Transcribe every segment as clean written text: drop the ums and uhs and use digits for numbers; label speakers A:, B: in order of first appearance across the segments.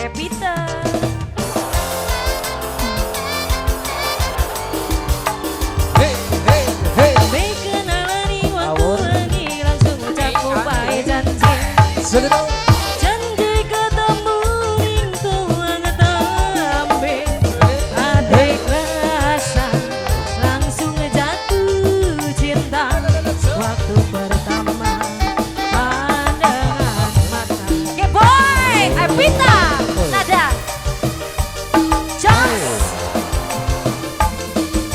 A: Evita.
B: Hey, hey, hey.
A: Sampai kenalani waktu lagi langsung ucap upai janji.
B: Sudah.
A: Janji ketemu ning tuang tambe. Adek rasa langsung jatuh cinta. Waktu pertama pandangan mata. Oke boy, Evita, nada. Jos,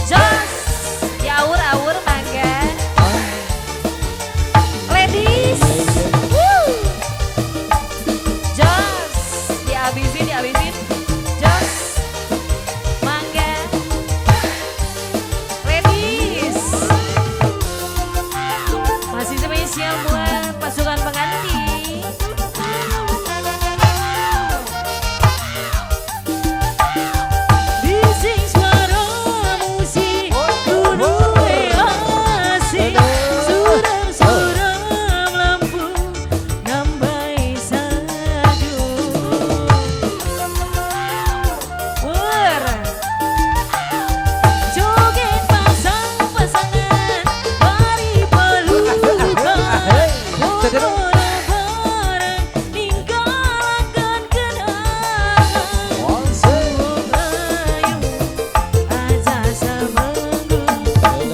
A: jos, diaur-aur mangga. Ladies, woo. Jos, dihabisin. Jos, mangga. Ladies, masih spesial buat pasukan pengantin. Bising suara musik, kudu asik. Suram-suram lampu, nambai sadu. Wur, joget pasang-pasangan, mari pelukan. Foto bareng, ninggalkan kenangan. Ayo, aja seminggu,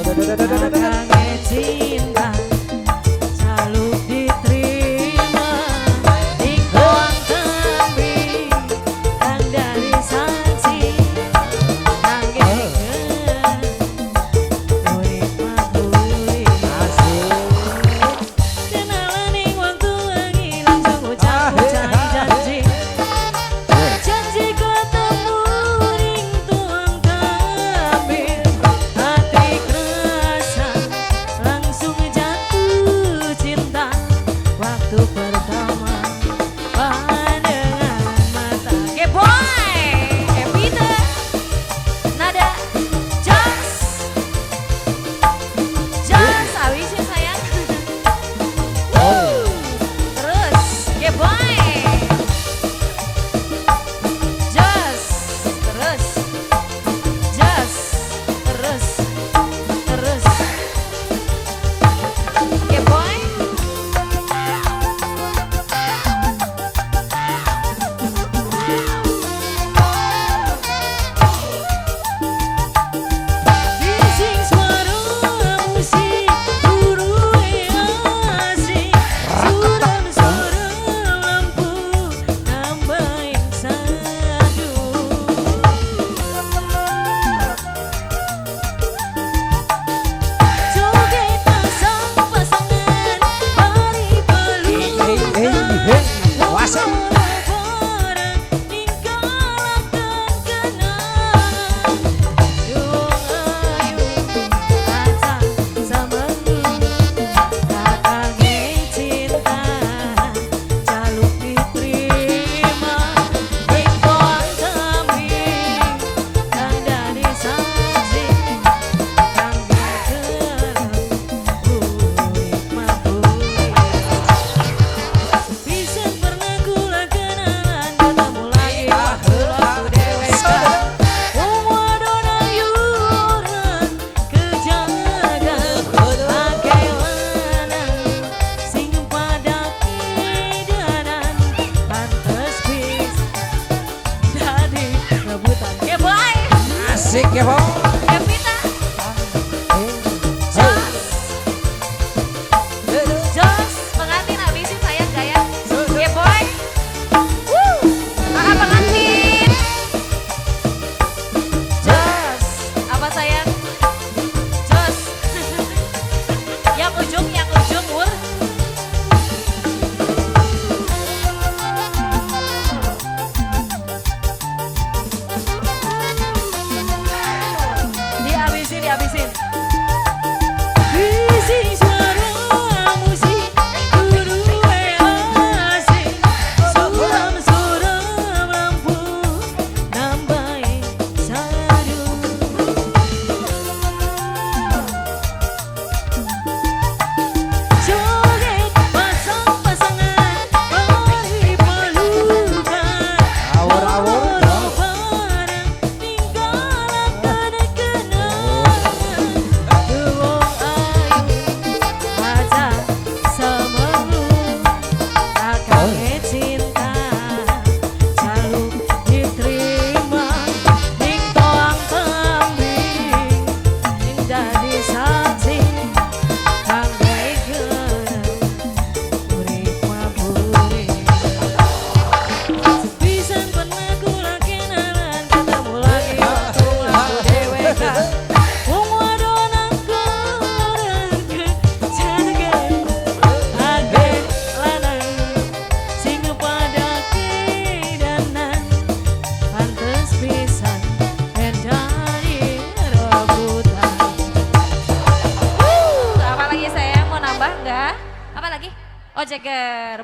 A: kakangnya cinta, saluk diterima. Ingkong kambing, kang dari sanci, nanggengen, urip kenalan ing waktu lagi langsung ucap janji. Janji ketemu ring tuang tampil. Hati kerasa langsung jatuh cinta. Waktu pertama pandangan mata. Oke boy, Evita, nada. Jos, awisin sayang. Woo. Terus, oke boy. Just, terus, oke boy. Bising suara musik, guru asik. Suram-suram lampu, nambahin sadu. Joget pasang-pasangan, mari pelukan.
B: Wasa.
A: Bareng, ninggalkan kenangan. Ayo, aja seminggu, kakangnya cinta, jaluk diterima. Ingkong kambing, kang dari sanci, nanggengen, urip mabuk. Bisa pernah kula kenalan, ketemu lagi waktu dewek. Wadona yuran kejagan, pakai lanang sing pada kidanan. Pantes bis jadi rebutan. Oke boy,
B: Asik ya, Bang.
A: Evita, Jos, pengantin habisin sayang gaya. Oke boy, woo, kakak pengantin. Jos, apa sayang? Jos, yang ujung Wur. Geger.